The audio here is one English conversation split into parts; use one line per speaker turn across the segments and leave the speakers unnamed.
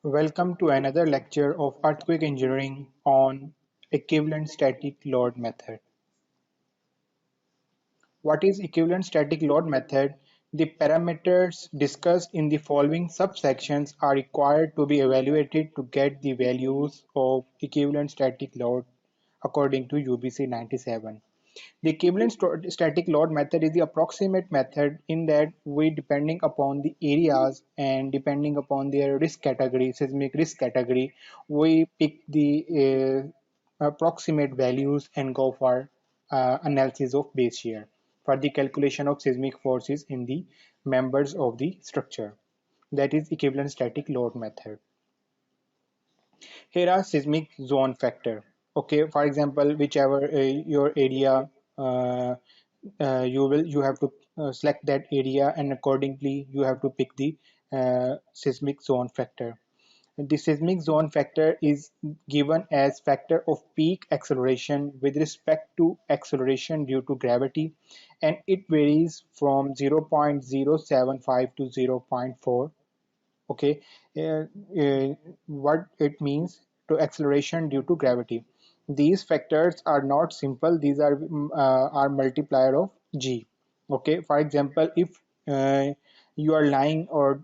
Welcome to another lecture of earthquake engineering on equivalent static load method. What is equivalent static load method? The parameters discussed in the following subsections are required to be evaluated to get the values of equivalent static load according to UBC 97. The equivalent static load method is the approximate method in that we, depending upon the areas and depending upon their risk category, seismic risk category, we pick the approximate values and go for analysis of base shear for the calculation of seismic forces in the members of the structure. That is equivalent static load method. Here are seismic zone factor. Okay, for example, whichever your area, uh, you have to select that area, and accordingly you have to pick the seismic zone factor. The seismic zone factor is given as factor of peak acceleration with respect to acceleration due to gravity, and it varies from 0.075 to zero point 0.4. Okay, uh, uh, what it means to acceleration due to gravity. These factors are not simple, these are multiplier of g. Okay, for example, if uh, you are lying or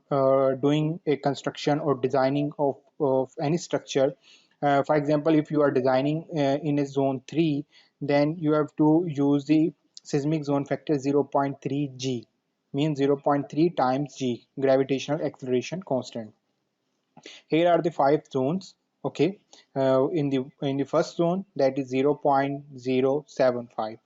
doing a construction or designing of any structure, for example, if you are designing in a zone 3, then you have to use the seismic zone factor 0.3 g, means 0.3 times g, gravitational acceleration constant. Here are the five zones. Okay, in the first zone, that is 0.075.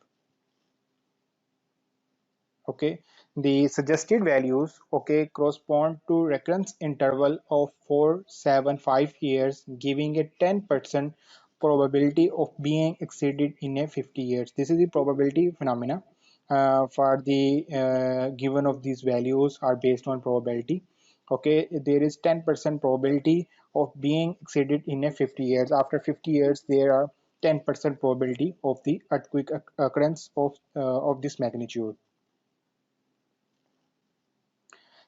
Okay, the suggested values, okay, correspond to recurrence interval of 475 years, giving a 10% probability of being exceeded in a 50 years. This is the probability phenomena. For the given of these values are based on probability. Okay, there is 10% probability of being exceeded in a 50 years. After 50 years, there are 10% probability of the earthquake occurrence of this magnitude.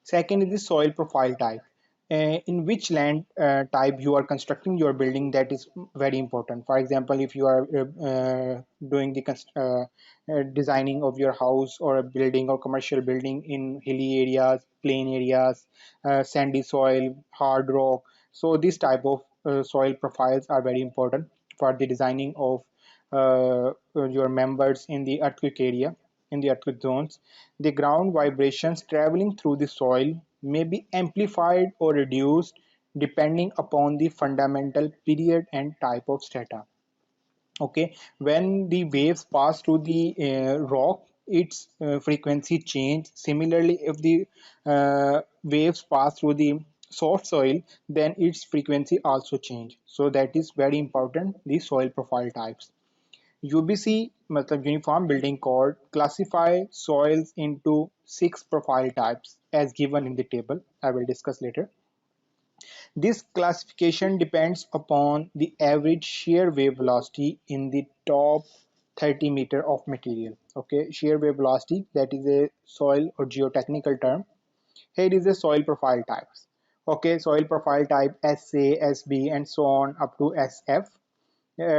Second is the soil profile type. In which land type you are constructing your building, that is very important. For example, if you are doing the designing of your house or a building or commercial building in hilly areas, plain areas, sandy soil, hard rock. So this type of soil profiles are very important for the designing of your members in the earthquake area, in the earthquake zones. The ground vibrations traveling through the soil may be amplified or reduced depending upon the fundamental period and type of strata. Okay, when the waves pass through the rock, its frequency change. Similarly, if the waves pass through the soft soil, then its frequency also change. So that is very important, the soil profile types. UBC मतलब Uniform Building Code classify soils into 6 profile types as given in the table. I will discuss later. This classification depends upon the average shear wave velocity in the top 30 meter of material. Okay, shear wave velocity, that is a soil or geotechnical term. Here is the soil profile types. Okay, soil profile type SA, SB, and so on up to SF.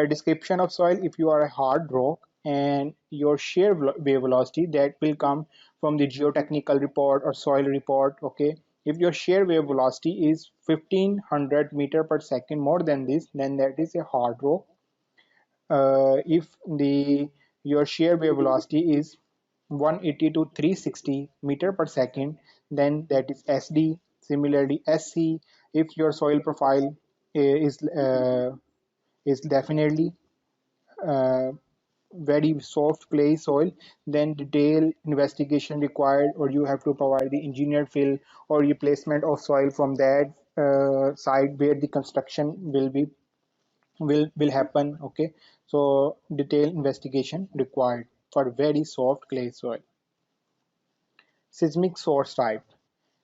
Description of soil: if you are a hard rock, and your shear wave velocity, that will come from the geotechnical report or soil report. Okay, if your shear wave velocity is 1500 meter per second, more than this, then that is a hard rock. If the your shear wave velocity is 180 to 360 meter per second, then that is SD. Similarly, SC, if your soil profile is definitely uh, very soft clay soil, then detailed investigation required, or you have to provide the engineered fill or replacement of soil from that site where the construction will happen. Okay, so detailed investigation required for very soft clay soil. Seismic source type.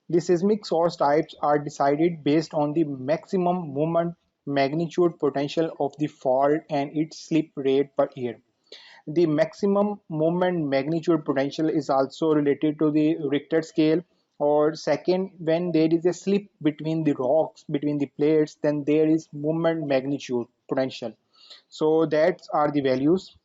The seismic source types are decided based on the maximum moment magnitude potential of the fault and its slip rate per year. The maximum moment magnitude potential is also related to the Richter scale Or second, when there is a slip between the rocks, between the plates, then there is movement magnitude potential. So that are the values.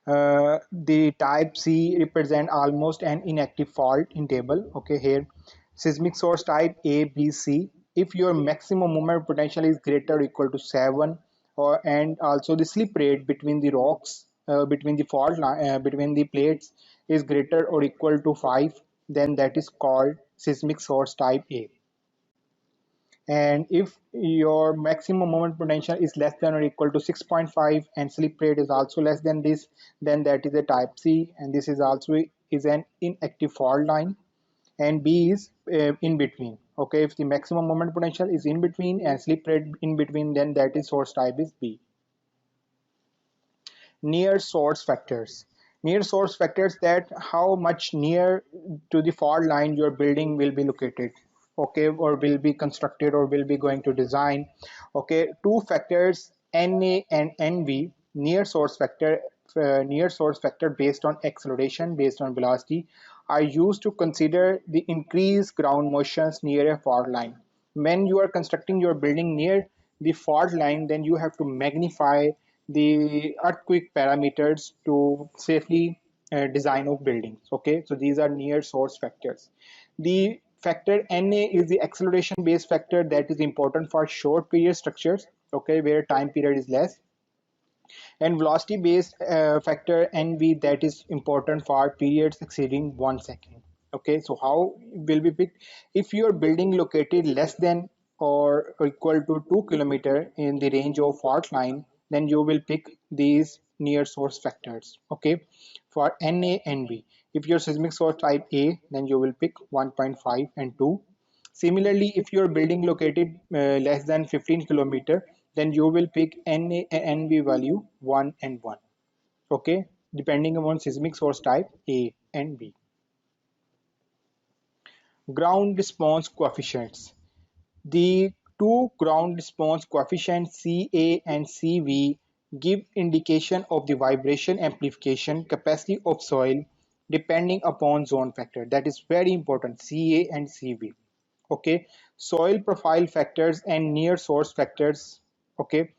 The type C represent almost an inactive fault in table. Okay, here seismic source type A, B, C. If your maximum movement potential is greater or equal to 7, or and also the slip rate between the rocks, between the fault line, between the plates is greater or equal to 5, then that is called seismic source type A. And if your maximum moment potential is less than or equal to 6.5 and slip rate is also less than this, then that is a type C, and this is also is an inactive fault line. And B is in between. Okay, if the maximum moment potential is in between and slip rate in between, then that is source type is B. Near source factors. Near source factors, that how much near to the fault line your building will be located, okay, or will be constructed or will be going to design. Okay, two factors, Na and Nv. Near source factor based on acceleration, based on velocity, are used to consider the increased ground motions near a fault line. When you are constructing your building near the fault line, then you have to magnify the earthquake parameters to safely design of buildings. Okay, so these are near source factors. The factor Na is the acceleration based factor that is important for short period structures, okay, where time period is less, and velocity based factor NV that is important for periods exceeding 1 second. Okay, so how will we pick? If your building located less than or equal to 2 kilometer in the range of fault line, then you will pick these near source factors. Okay, for Na and V. If your seismic source type A, then you will pick 1.5 and 2. Similarly, if your building located less than 15 kilometer, then you will pick Na and NV value 1 and 1. Okay, depending upon seismic source type A and B. Ground response coefficients. The two ground response coefficients Ca and Cv give indication of the vibration amplification capacity of soil depending upon zone factor. That is very important, Ca and Cv. Okay, soil profile factors and near source factors. Okay,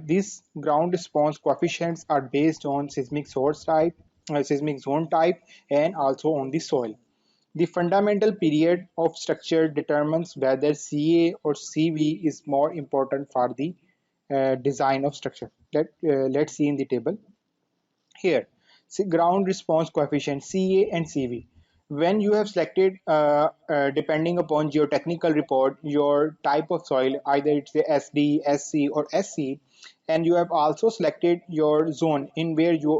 these ground response coefficients are based on seismic source type, seismic zone type, and also on the soil. The fundamental period of structure determines whether Ca or Cv is more important for the design of structure. Let's see in the table. Here, see ground response coefficient Ca and Cv. When you have selected, depending upon geotechnical report, your type of soil, either it's a SD, SC, or SC, and you have also selected your zone in where you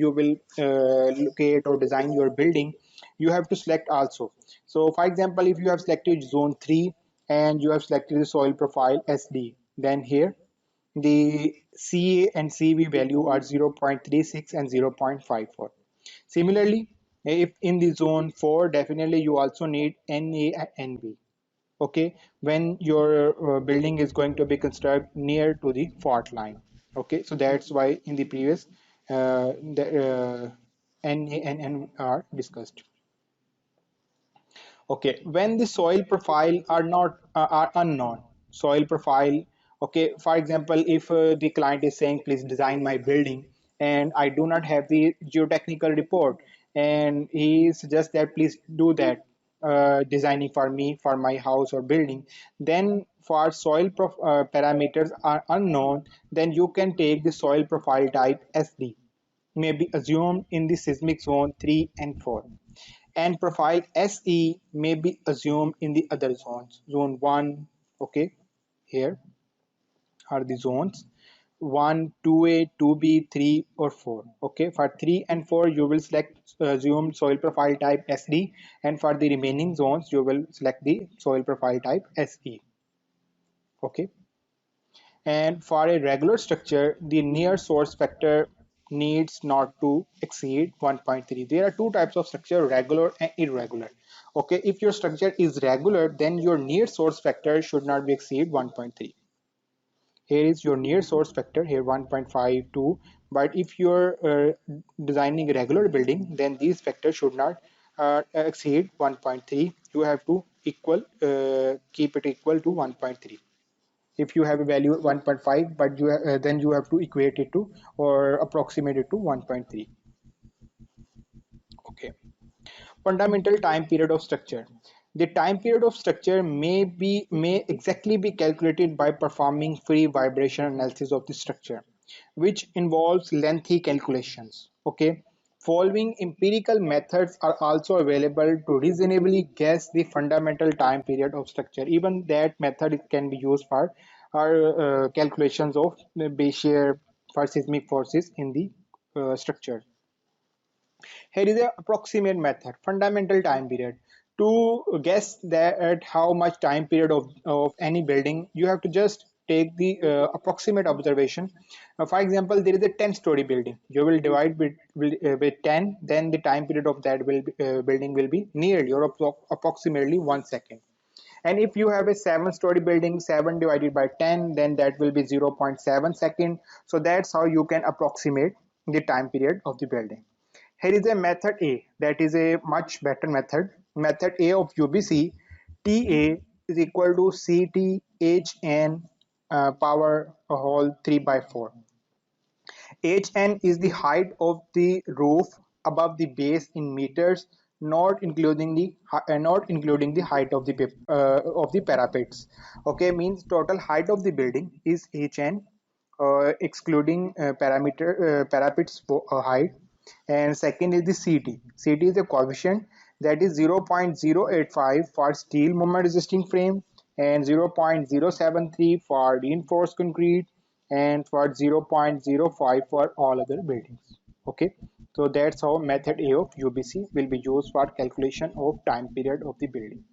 will locate or design your building. You have to select also. So, for example, if you have selected zone 3 and you have selected the soil profile SD, then here the Ca and Cv value are 0.36 and 0.54. Similarly, if in the zone 4, definitely you also need Na and Nv. Okay, when your building is going to be constructed near to the fault line. Okay, so that's why in the previous Na and N are discussed. Okay, when the soil profile are not are unknown, soil profile. Okay, for example, if the client is saying, please design my building, and I do not have the geotechnical report, and he suggests that please do that designing for me for my house or building, then for parameters are unknown, then you can take the soil profile type SD, may be assumed in the seismic zone 3 and 4, and profile SE may be assumed in the other zones. Zone 1, okay, here are the zones 1, 2A, 2B, 3 or 4. Okay, for 3 and 4 you will select assumed soil profile type SD, and for the remaining zones you will select the soil profile type SE. Okay, and for a regular structure, the near source factor needs not to exceed 1.3. There are two types of structure, regular and irregular. Okay, if your structure is regular, then your near source factor should not be exceed 1.3. Here is your near source factor, here 1.52. But if you're designing a regular building, then these factors should not exceed 1.3, you have to keep it equal to 1.3. If you have a value 1.5, but then you have to equate it to or approximate it to 1.3. Okay. Fundamental time period of structure. The time period of structure may exactly be calculated by performing free vibration analysis of the structure, which involves lengthy calculations. Okay. Following empirical methods are also available to reasonably guess the fundamental time period of structure. Even that method can be used for our calculations of the base shear for seismic forces in the structure. Here is an approximate method, fundamental time period. To guess that at how much time period of any building, you have to just take the approximate observation. For example, there is a 10-story building. You will divide with 10, then the time period of that building will be nearly or approximately 1 second. And if you have a 7-story building, 7 divided by 10, then that will be 0.7 second. So that's how you can approximate the time period of the building. Here is a method A, that is a much better method. Method A of UBC, TA is equal to CTHN power whole 3 by 4. Hn is the height of the roof above the base in meters, not including the height of the parapets. Okay, means total height of the building is Hn, excluding parapets height. And second is the CT. CT is a coefficient that is 0.085 for steel moment resisting frame and 0.073 for reinforced concrete and for 0.05 for all other buildings. Okay, so that's how method A of UBC will be used for calculation of time period of the building.